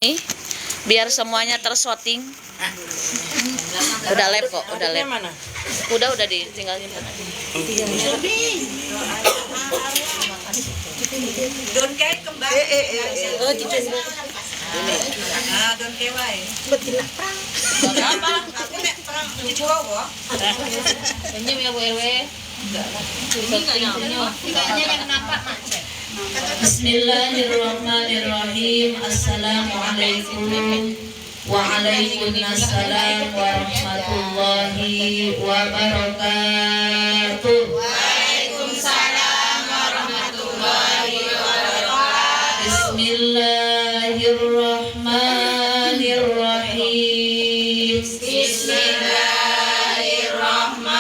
Nih, biar semuanya tersorting. Udah live kok, udah live. Udah ditinggalin aja. Don kay kembali. Oh, cucu. Don kay wae. Betina perang. Apa? Aku nek perang cucu kok. Senyum ya Bu RW. Tiganya yang kenapa, Mak? Bismillahirrahmanirrahim. Assalamualaikum Waalaikumsalam warahmatullahi wabarakatuh. Waalaikumsalam warahmatullahi wabarakatuh. Bismillahirrahmanirrahim. Bismillahirrahmanirrahim.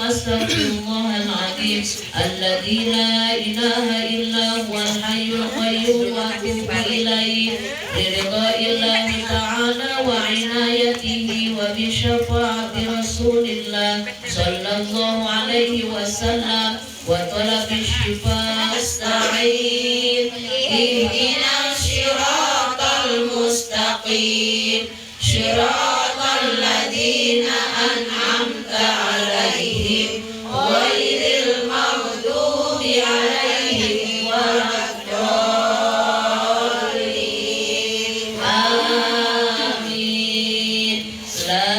Astagfirullahaladzim alladzi la ilaha illa huwal hayyul qayyum wa atubu ilaihi biridha'illahi ta'ala wa inayatihi wa bi syafaati rasulillah sallallahu alaihi wasallam wa talabi shifa asta'in ihdinas siratal mustaqim siratal ladzina an'amta alaihim ghairil maghdubi alaihim waladdallin. Amin. La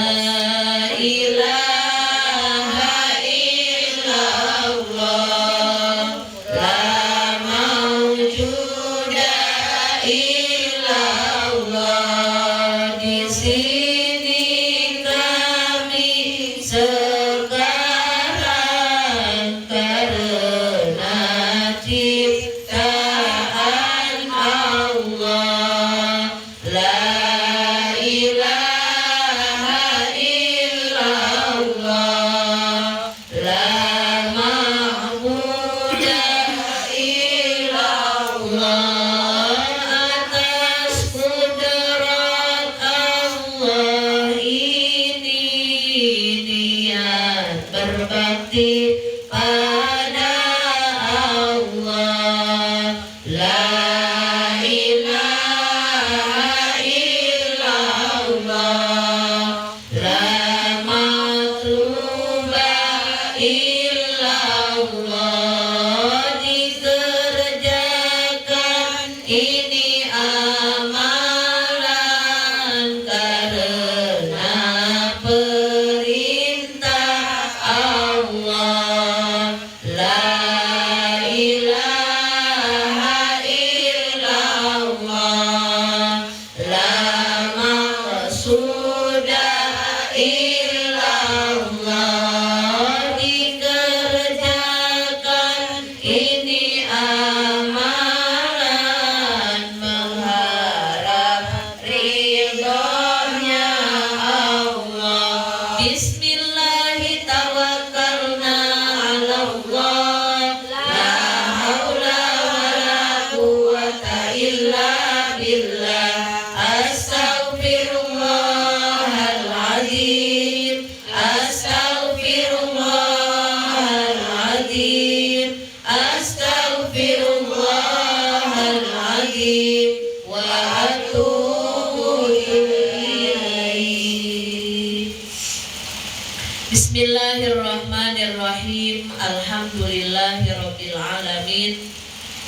ilaha illallah, la mawjuda illallah. Di sini kami sekarang karena ciptaan Allah. La ilaha illallah, la ma'budu illallah. Atas kudrat Allah ini niat berbakti pada Allah. La ilaha illallah, la matluba illallah. Dikerjakan ini amalan karena perintah Allah. La ilaha illallah, la maqsuda illallah. Dikerjakan ini amalan mengharap ridhonya Allah. Bismillahi tawakkalna ala Allah, la haula wala quwwata illa billah. Astaghfirullahaladzim, astaghfirullahaladzim. Alhamdulillahirabbil alamin.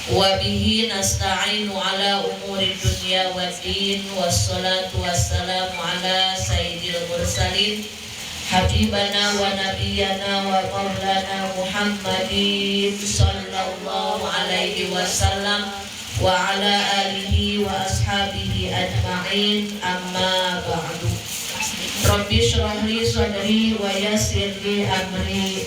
Wa bihi nasta'inu ala umuri dunya waddin. Wassalatu wassalamu ala sayyidil mursalin habibana wa nabiyyana wa maulana Muhammadin sallallahu alaihi wasallam wa ala alihi wa ashabihi ajma'in, amma ba'du. Rabbi shrah li sadri wa yassir li amri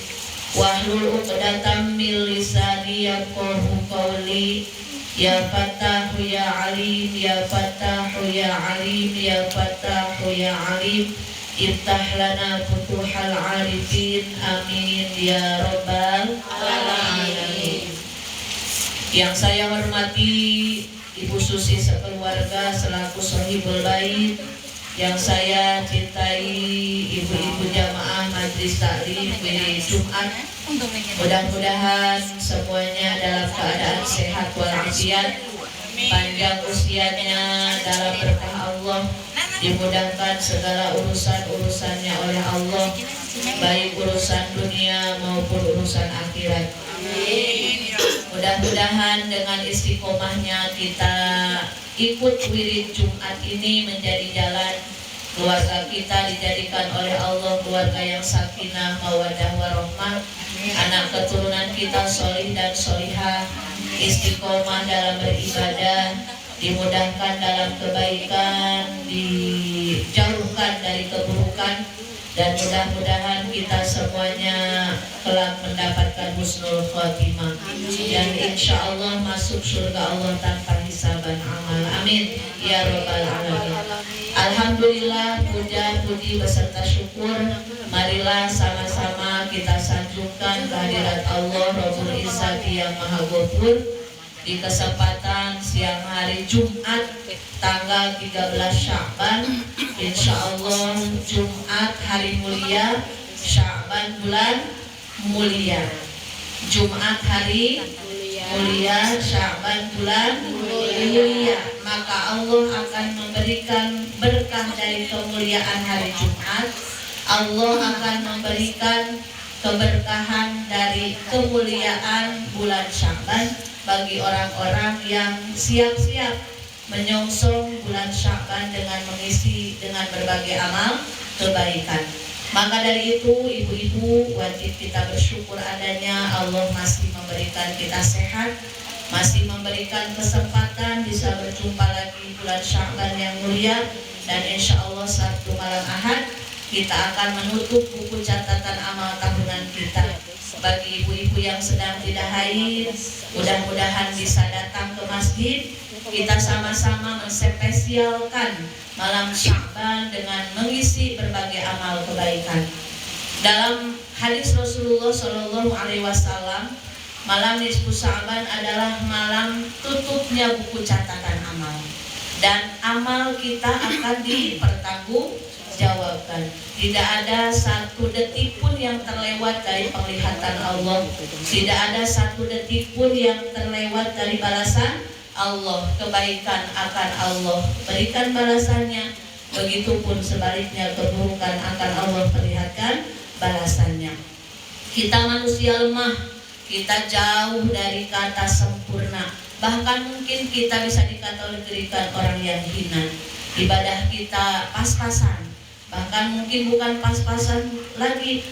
wahlul 'uqdatam min lisani yafqahu qawli. Ya Fattahu ya Alim, ya Fattahu ya Alim, ya Fattahu ya Alim, iftah lana futuhal arifin, amin ya rabbal alamin. Yang saya hormati Ibu Susi sekeluarga selaku Sohibul Bait, yang saya cintai ibu-ibu jamaah Majelis Taklim di Jumat, mudah-mudahan semuanya dalam keadaan sehat walafiat, panjang usianya dalam berkah Allah, dimudahkan segala urusan-urusannya oleh Allah, baik urusan dunia maupun urusan akhirat. Mudah-mudahan dengan istiqomahnya kita ikut wirid Jumat ini menjadi jalan keluarga kita dijadikan oleh Allah keluarga yang sakinah, mawaddah, warahmah, anak keturunan kita sholih dan sholihah, istiqomah dalam beribadah, dimudahkan dalam kebaikan, dijauhkan dari keburukan, dan mudah-mudahan kita semuanya kelak mendapatkan husnul khotimah dan insya Allah masuk surga Allah tanpa hisaban amal, amin ya rabbal alamin. Alhamdulillah, puja puji beserta syukur marilah sama-sama kita sanjungkan kehadirat Allah Rabbul Izzati yang Maha Ghafur di kesempatan siang hari Jumat tanggal 13 Sya'ban, insya Allah Jumat hari mulia, Sya'ban bulan mulia. Jumat hari mulia, Sya'ban bulan mulia, maka Allah akan memberikan berkah dari kemuliaan hari Jumat. Allah akan memberikan keberkahan dari kemuliaan bulan Sya'ban bagi orang-orang yang siap-siap menyongsong bulan Sya'ban dengan mengisi dengan berbagai amal kebaikan. Maka dari itu ibu-ibu wajib kita bersyukur adanya Allah masih memberikan kita sehat, masih memberikan kesempatan bisa berjumpa lagi bulan Sya'ban yang mulia, dan insya Allah Sabtu malam Ahad kita akan menutup buku catatan amal tahunan kita. Bagi ibu-ibu yang sedang tidak haid, mudah-mudahan bisa datang ke masjid. Kita sama-sama menspesialkan malam Sya'ban dengan mengisi berbagai amal kebaikan. Dalam hadis Rasulullah Shallallahu Alaihi Wasallam, malam nisfu Sya'ban adalah malam tutupnya buku catatan amal, dan amal kita akan dipertanggungjawabkan. Tidak ada satu detik pun yang terlewat dari penglihatan Allah, tidak ada satu detik pun yang terlewat dari balasan Allah. Kebaikan akan Allah berikan balasannya, begitupun sebaliknya keburukan akan Allah perlihatkan balasannya. Kita manusia lemah, kita jauh dari kata sempurna, bahkan mungkin kita bisa dikategorikan orang yang hina. Ibadah kita pas-pasan, bahkan mungkin bukan pas-pasan lagi,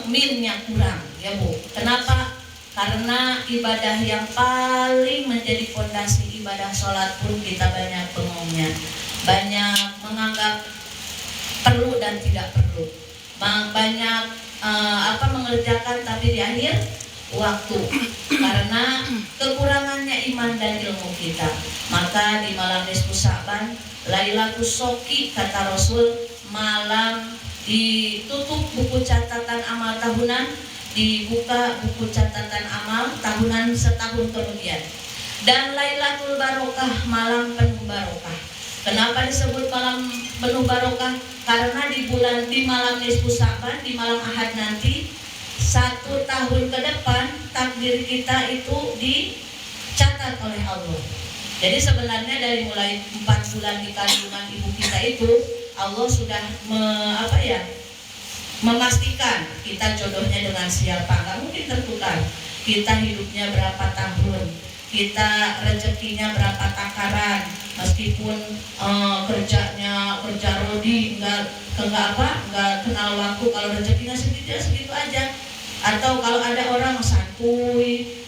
minnya kurang, ya Bu. Kenapa? Karena ibadah yang paling menjadi fondasi ibadah sholat pun kita banyak bengongnya, banyak menganggap perlu dan tidak perlu, banyak mengerjakan tapi di akhir waktu karena kekurangannya iman dan ilmu kita. Maka di malam nisfu Sya'ban, Lailatul Shoki kata Rasul, malam ditutup buku catatan amal tahunan, dibuka buku catatan amal tahunan setahun kemudian. Dan Lailatul Barokah, malam penuh barokah. Kenapa disebut malam penuh barokah? Karena di malam nisfu Sya'ban, di malam Ahad nanti, 1 tahun ke depan takdir kita itu dicatat oleh Allah. Jadi sebenarnya dari mulai 4 bulan di kandungan ibu kita itu Allah sudah memastikan kita jodohnya dengan siapa. Nggak mungkin tertukar. Kita hidupnya berapa tahun, kita rezekinya berapa takaran, meskipun kerjanya kerja rodi nggak kenal waktu, kalau rezekinya segitu aja. Atau kalau ada orang santuy,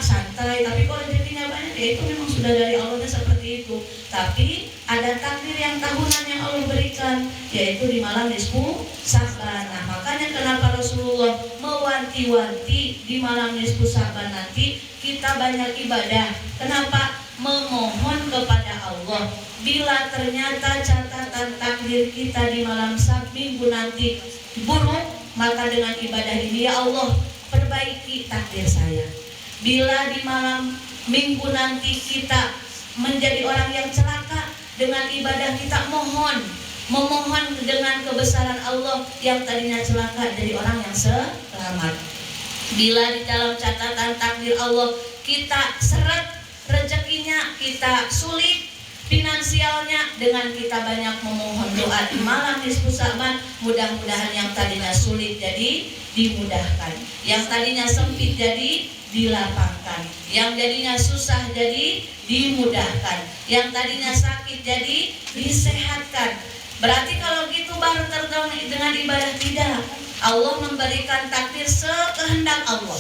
santai, tapi kalau rezekinya banyak, ya itu memang sudah dari Allahnya seperti itu. Tapi ada takdir yang tahunan yang Allah berikan, yaitu di malam nisfu Sa'ban. Nah, makanya kenapa Rasulullah mewanti-wanti di malam nisfu Sa'ban nanti kita banyak ibadah. Kenapa? Memohon kepada Allah. Bila ternyata catatan takdir kita di malam Sabat minggu nanti buruk, maka dengan ibadah ini, ya Allah, perbaiki takdir saya. Bila di malam minggu nanti kita menjadi orang yang celaka, dengan ibadah kita memohon dengan kebesaran Allah yang tadinya celaka jadi orang yang selamat. Bila di dalam catatan takdir Allah kita seret rezekinya, kita sulit finansialnya, dengan kita banyak memohon doa di malam nisfu Sa'ban, mudah-mudahan yang tadinya sulit jadi dimudahkan, yang tadinya sempit jadi dilapangkan, yang jadinya susah jadi dimudahkan, yang tadinya sakit jadi disehatkan. Berarti kalau gitu baru tergolong dengan ibadah. Tidak, Allah memberikan takdir sekehendak Allah.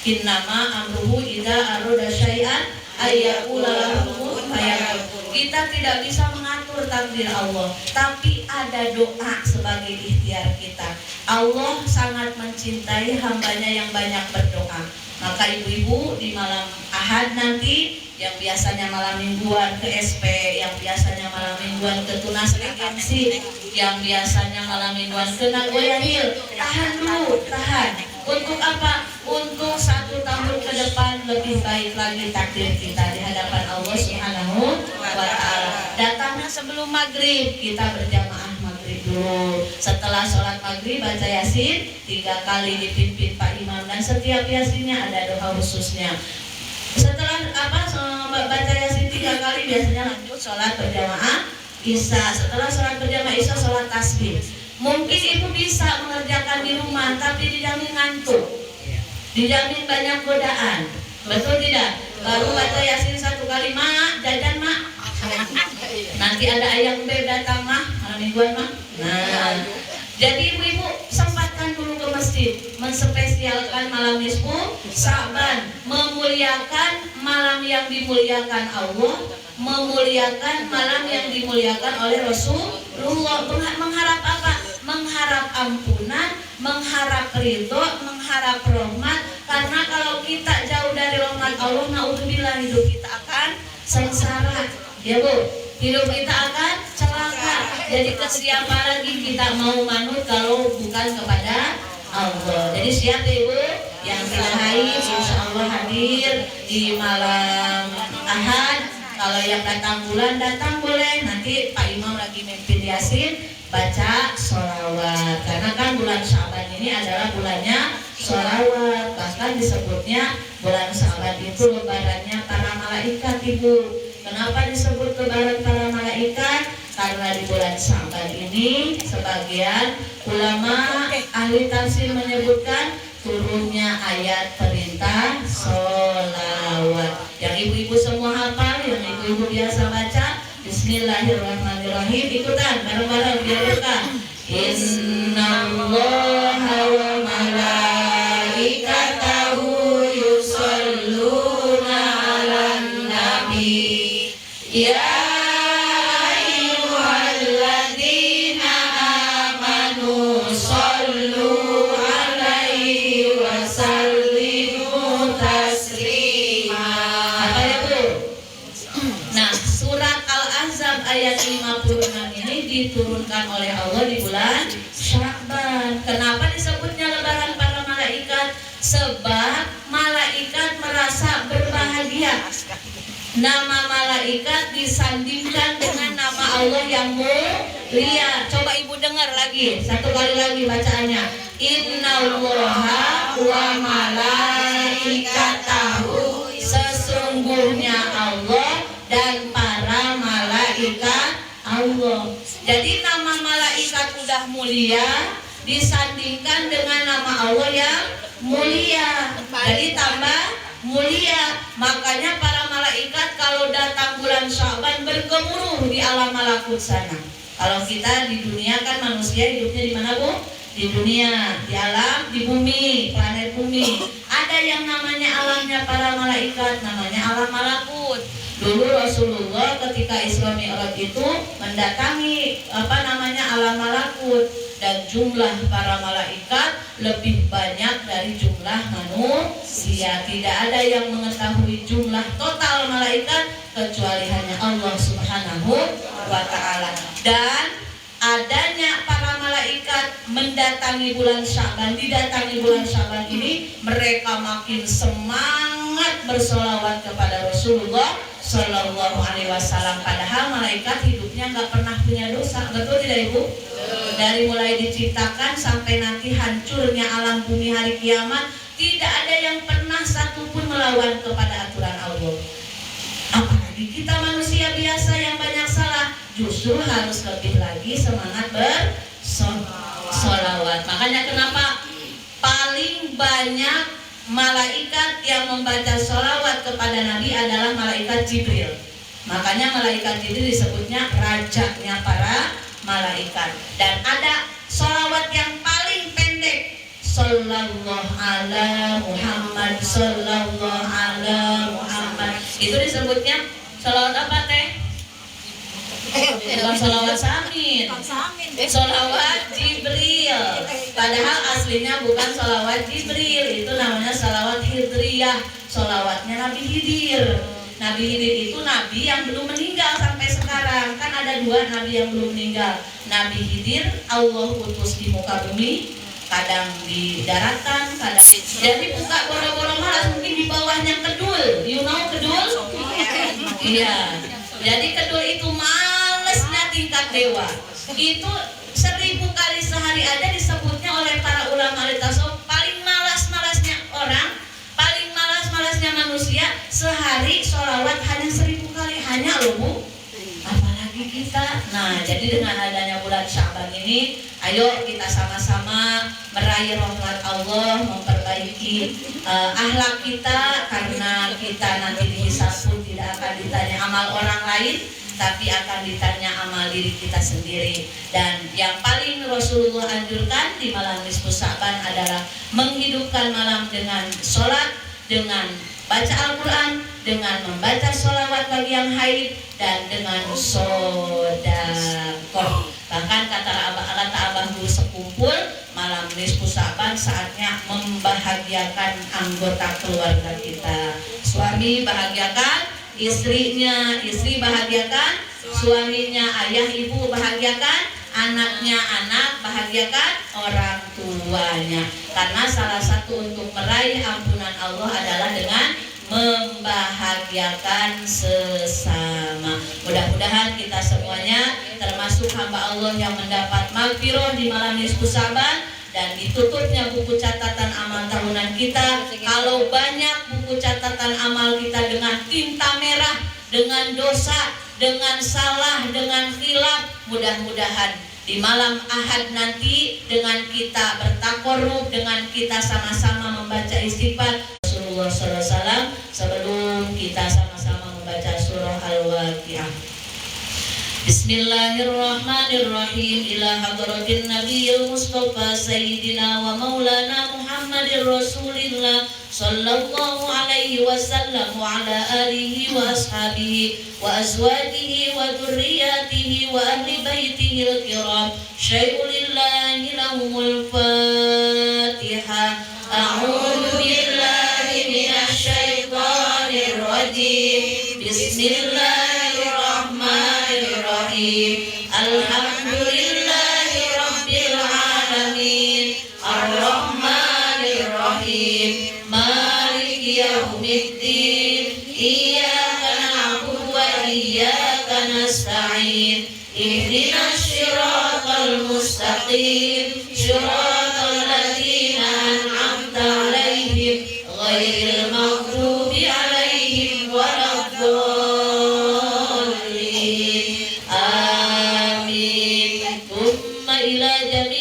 Innama amruhu idza arada syai'an ayyaqula lahu kun fayakun. Kita tidak bisa mengatur takdir Allah, tapi ada doa sebagai ikhtiar kita. Allah sangat mencintai hambanya yang banyak berdoa. Maka ibu-ibu di malam Ahad nanti, yang biasanya malam mingguan ke SP, yang biasanya malam mingguan ke Tunas Regensi, yang biasanya malam mingguan ke Nagoya Hill, tahan dulu, tahan. Untuk apa? Untuk 1 tahun ke depan lebih baik lagi takdir kita di hadapan Allah Subhanahu wa Ta'ala. Datangnya sebelum maghrib, kita berjamaah maghrib dulu. Setelah sholat maghrib baca Yasin 3 kali dipimpin Pak Imam, dan setiap Yasinnya ada doa khususnya. Setelah baca Yasin 3 kali, biasanya lanjut sholat berjamaah Isya. Setelah sholat berjamaah Isya, sholat tasbih. Mungkin ibu bisa mengerjakan di rumah, tapi dijamin ngantuk, dijamin banyak godaan. Betul tidak? Baru baca Yasin 1 kali, mak jajan mak, nanti ada ayam beb datang mak, malam mingguan mak. Nah, jadi ibu-ibu sempatkan dulu ke masjid, menspesialkan malam nisfu Sa'ban, memuliakan malam yang dimuliakan Allah, memuliakan malam yang dimuliakan oleh Rasulullah. Mengharap apa? Mengharap ampunan, mengharap ridho, mengharap rahmat. Karena kalau kita jauh dari rahmat Allah, naudzubillah, hidup kita akan sengsara. Ya Bu, hidup kita akan celaka. Jadi ke siapa lagi kita mau manut kalau bukan kepada Allah. Jadi siap Ibu yang kita haid, insya Allah hadir di malam Ahad. Kalau yang datang bulan datang boleh, nanti Pak Imam lagi mimpin Yasin, baca sholawat. Karena kan bulan Syaban ini adalah bulannya sholawat. Bahkan disebutnya bulan Syaban itu lebarannya para malaikat Ibu. Kenapa disebut lebaran para malaikat? Karena di bulan Syaban ini sebagian ulama ahli tafsir menyebutkan turunnya ayat perintah sholawat. Yang ibu-ibu semua hafal, yang ibu-ibu biasa baca, Bismillahirrahmanirrahim. Ikutan bareng-bareng biar berkah. Innallaha wa malaikatahu yusholluna 'alan nabi. Ya ayyuhalladzina amanu shollu 'alaihi wa sallimu taslima. Apa ya Bu? Nah, surat Al-Ahzab ayat 56 ini diturunkan oleh Allah di bulan Sya'ban. Kenapa disebutnya lebaran para malaikat? Sebab malaikat merasa berbahagia. Nama malaikat disandingkan dengan nama Allah yang mulia. Coba ibu dengar lagi, 1 kali lagi bacaannya. Innallaha wa malaikatahu, sesungguhnya Allah dan para malaikat Allah. Jadi nama malaikat udah mulia disandingkan dengan nama Allah yang mulia, jadi tambah mulia. Makanya para malaikat kalau datang bulan Sya'ban bergemuruh di alam malakut sana. Kalau kita di dunia kan manusia hidupnya di mana, Bu? Di dunia, di alam, di bumi, planet bumi. Ada yang namanya alamnya para malaikat, namanya alam malakut. Dulu Rasulullah ketika Isra Mi'raj itu mendatangi alam malakut, dan jumlah para malaikat lebih banyak dari jumlah manusia. Tidak ada yang mengetahui jumlah total malaikat kecuali hanya Allah Subhanahu wa ta'ala. Dan adanya para malaikat didatangi bulan Sya'ban ini, mereka makin semangat bersolawat kepada Rasulullah Shallallahu Alaihi Wasallam. Padahal malaikat hidupnya nggak pernah punya dosa, betul tidak Ibu? Dari mulai diciptakan sampai nanti hancurnya alam bumi hari kiamat, tidak ada yang pernah satupun melawan kepada aturan Allah. Apalagi kita manusia biasa yang banyak salah, justru harus lebih lagi semangat bersolawat. Makanya kenapa paling banyak malaikat yang membaca sholawat kepada Nabi adalah malaikat Jibril. Makanya malaikat Jibril disebutnya rajanya para malaikat. Dan ada sholawat yang paling pendek, Sallallahu ala Muhammad, Sallallahu ala Muhammad. Itu disebutnya sholawat apa teh? Bukan sholawat samin, sholawat Jibril. Padahal aslinya bukan sholawat Jibril, itu namanya sholawat Hidriyah, sholawatnya Nabi Hidir. Nabi Hidir itu nabi yang belum meninggal sampai sekarang. Kan ada dua nabi yang belum meninggal. Nabi Hidir Allah utus di muka bumi, kadang di daratan, kadang jadi buka boro-boro malas, mungkin di bawahnya kedul. You know kedul? Iya. Jadi kedul itu malesnya tingkat dewa. Itu 1000 kali sehari aja disebutnya oleh para ulama tasawuf paling malas-malasnya orang, paling malas-malasnya manusia, sehari sholawat hanya 1000 kali, hanya loh Bu. Apalagi kita. Nah, jadi dengan adanya bulan Sya'ban ini, ayo kita sama-sama meraih rahmat Allah, memperbaiki akhlak kita, karena kita nanti dihisab pun tidak akan ditanya amal orang lain, tapi akan ditanya amal diri kita sendiri. Dan yang paling Rasulullah anjurkan di malam nisfu Sya'ban adalah menghidupkan malam dengan sholat, dengan baca Al-Quran, dengan membaca sholawat bagi yang haid, dan dengan sodakoh. Bahkan kata Abah Guru sekumpul, malam nisfu Sya'ban saatnya membahagiakan anggota keluarga kita. Suami bahagiakan istrinya, istri bahagiakan suaminya, ayah ibu bahagiakan anaknya, anak bahagiakan orang tuanya. Karena salah satu untuk meraih ampunan Allah adalah dengan membahagiakan sesama. Mudah-mudahan kita semuanya termasuk hamba Allah yang mendapat maghfirah di malam nisfu Sya'ban, dan ditutupnya buku catatan amal tahunan kita. Kalau banyak buku catatan amal kita dengan tinta merah, dengan dosa, dengan salah, dengan khilaf, mudah-mudahan di malam Ahad nanti dengan kita bertakorup, dengan kita sama-sama membaca istighfar Rasulullah SAW, sebelum kita sama-sama membaca surah Al-Waqiah. Bismillahirrahmanirrahim. Ila hadratin Nabiyil Mustafa Sayyidina wa Maulana Muhammadir Rasulillah sallallahu alaihi wasallam wa ala alihi wa ashabihi wa azwajihi wa dhurriyyatihi wa ahli baitihi al-kiram. Syai'ulillahi lahumul Fatihah. A'udzu billahi minasy syaithanir rajim. Bismillahirrahmanirrahim. Alhamdulillahi rabbil alamin. Ar-Rahmanir Rahim. Maliki yaumiddin. Iyyaka na'budu wa iyyaka nasta'in. Ihdinas siratal mustaqim. Siratal ladzina an'amta 'alaihim ghairil maghdubi 'alaihim waladdallin. Amin. Tsumma ila jami'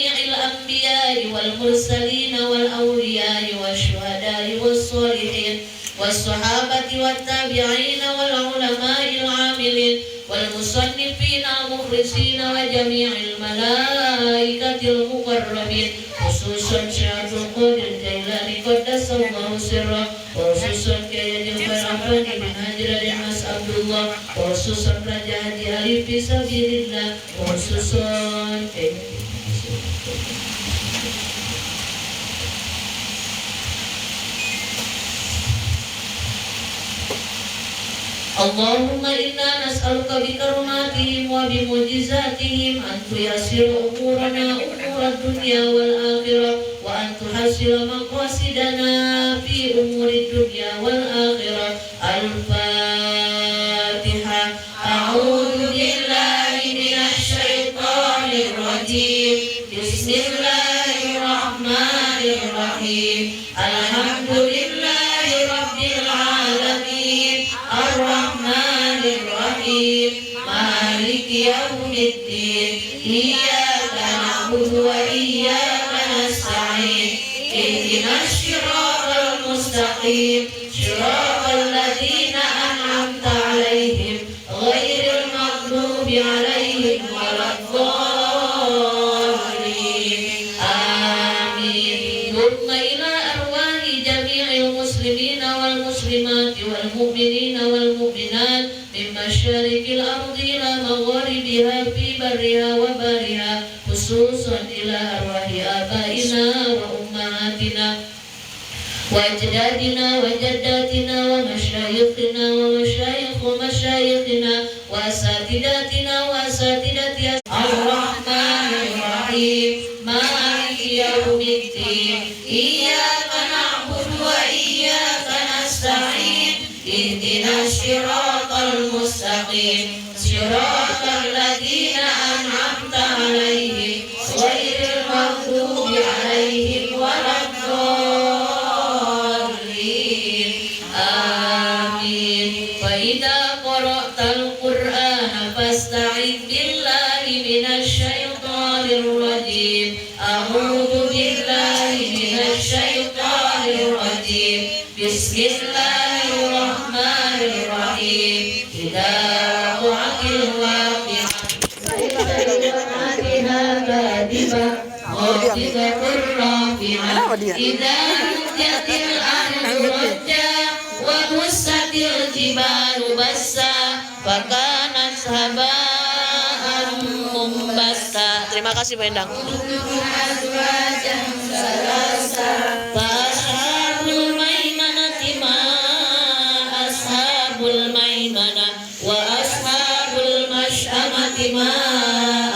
الأنبياء والصالحين والصحابة والتابعين والعلماء العاملين والمصنفين المخلصين وجميع الملائكة المقربين خصوصا شيخ القادر الجيلاني قدس الله سره وخصوصا Kiai Jafar bin Hajar dan Mas Abdullah وخصوصا Raja Haji Ali Fisabilillah وخصوصا اللهم إنا نسألك بكرماتهم وبمعجزاتهم أن تيسر أمورنا أمور الدنيا والآخرة وأن تحصل مقاصدنا في أمور الدنيا والآخرة. الفاتحة. أعوذ بالله من الشيطان الرجيم. بسم الله الرحمن الرحيم. الحمد لله رب العالمين الرحمن الرحيم مالك يوم الدين إياك نعبد وإياك نستعين اهدنا الصراط المستقيم صراط الذين أنعمت عليهم غير المغضوب عليهم ولا الضالين آمين. ثم إلى أرواح جميع المسلمين والمسلمات والمؤمنين والمؤمنات من مشارق الأرض إلى مغاربها في برها وبرها خصوصا إلى أرواح آبائنا وأمهاتنا وأجدادنا وجداتنا ومشايخنا ومشايخ مشايخنا وأساتذتنا وأساتذة الرحمن الرحيم مالك يوم الدين إياك نعبد وإياك نستعين اهدنا الصراط المستقيم صراط الذين أنعمت عليهم غير المغضوب عليهم ولا الضالين آمين. فإذا قرأت القرآن فاستعذ بالله من الشيطان الرجيم. أعوذ بالله من الشيطان الرجيم. بسم الله الرحمن الرحيم. إذا وقعت الواقعة ليس كاذبة خافضة رافعة إذا رجت الأرض رجا وبست الجبال بسا فكانت هباء منبثا. Terima kasih Pak Endang. Ashabul maimanati ma ashabul maimanah wa ashabul mash'amati ma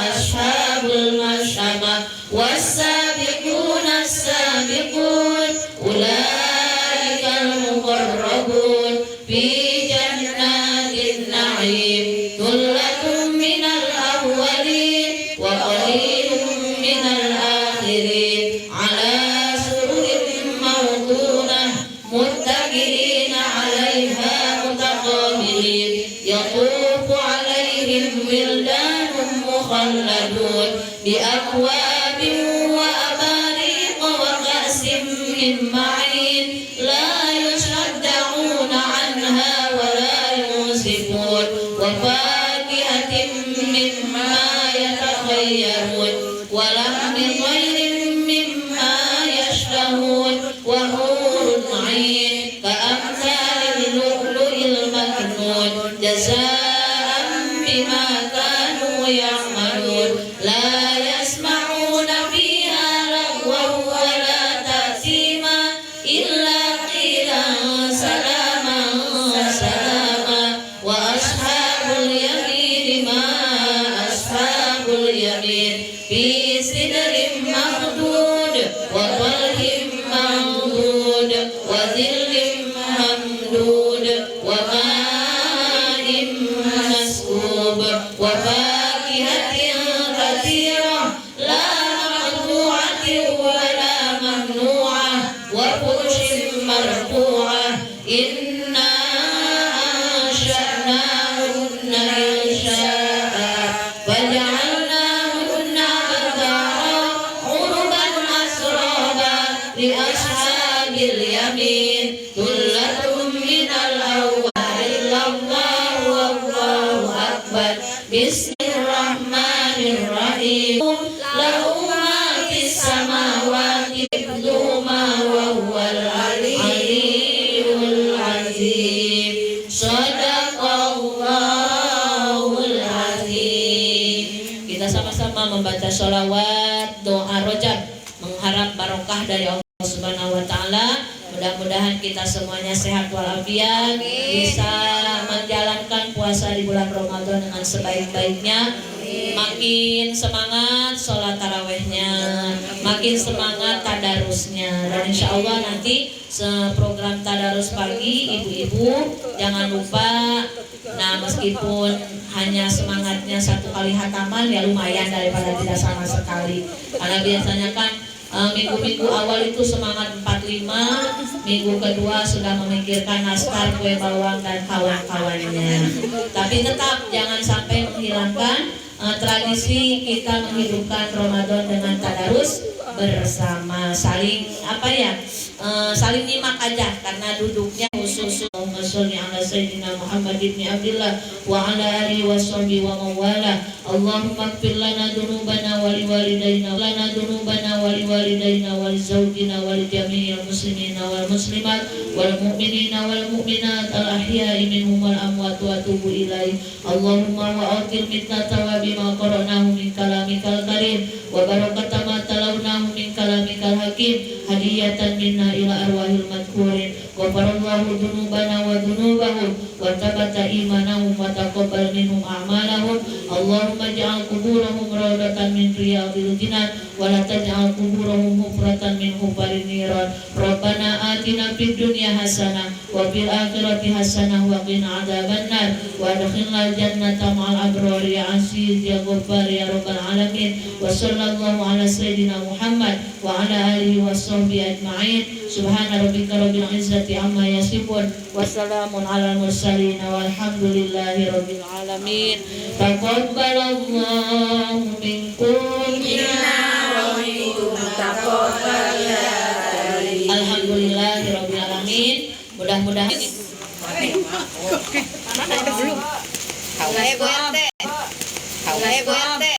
ashabul mash'amah was-sabiquna as-sabiqun ulaikal muqarrabun fi jannatin na'im thullatun minal awwalin wa qalilun minal akhirin ala sururin mawdunah muttaqin 'alaiha mutaqabilin yatufu 'alaihim wildanun mukhalladun bi akwabin wa abariq wa ka'sin min ma'in la yusaddauna 'anha wa la yunzifun wa fakihatin mimma yatakhayyarun wa lahmi tayrin mimma yashtahun wa hurun 'ain ka'amsalil lu'lu'il maknun jazaa'an bima kanu ya'malun la yasma'una fiha lagwan wa la ta'thima illa qilan salaman salama wa ashabul yamin ma ashabul yamin fi sidrin makhdud wa talhin mamdud wa dhillin mamdud wa ma'in maskub wa fakihatin katsirah la maqtu'atin wa la mamnu'ah wa furushin marfu'ah inna ansha'nahunna insha'a faja'alnahunna abkara urban asraba li ashabil yamin Thullatum minal awwalin Allahu akbar Bismillahirrahmanirrahim Lahu ma fis samawati wa huwal aliyyul azim Shadaqallahul azim. Kita sama-sama membaca sholawat doa rojab mengharap barokah dari Allah Subhanahu wa taala. Mudah-mudahan kita semuanya sehat walafiat, bisa menjalankan puasa di bulan Ramadan dengan sebaik-baiknya. Makin semangat sholat tarawehnya, makin semangat tadarusnya, dan insya Allah nanti program tadarus pagi ibu-ibu jangan lupa. Nah meskipun hanya semangatnya 1 kali hataman ya lumayan daripada tidak sama sekali, karena biasanya kan minggu-minggu awal itu semangat 45, minggu kedua sudah memikirkan naskah, kue bawang dan kawan-kawannya. Tapi tetap jangan sampai menghilangkan tradisi kita menghidupkan Ramadan dengan tadarus bersama, saling saling nyimak aja karena duduknya khusus. Allahumma sholli ala sayyidina Muhammad ibn Abdullah wa ala alihi washabihi wa mawala. Allahumma ighfir lana dzunubana wa liwalidayna wa lizawjina wa lijami'il muslimina wal muslimat wal mu'minina wal mu'minat al ahya'i minhum wal amwat wa atubu ilaih. Allahumma wa atil mitnata wa bima qara'nahu min kalamikal karim wa barakata ma talawnahu min kalamikal hakim hadiyatan minna ila arwahil madhkurin ghafarallahu dzunubana wa dzunubahum wa tabata imanahum wa taqabbal minhum a'malahum. Allahumma ij'al quburahum rawdatan min riyadil jinan wa la taj'al quburahum hufratan min hufarin niran. Rabbana atina fid dunya hasanah wa fil akhirati hasanah wa qina adzabannar wa adkhilnal jannata ma'al abrar ya aziz ya ghaffar ya rabbal alamin. Wa sallallahu ala sayyidina Muhammad wa ala alihi washabbihi ajma'in. Subhana rabbika rabbil izzati amma yasifun wa salamun alal mursalin walhamdulillahi rabbil alamin. Taqabbalallahu minkum alhamdulillahi rabbil alamin. Mudah-mudahan Mana belum? Kau goyang teh.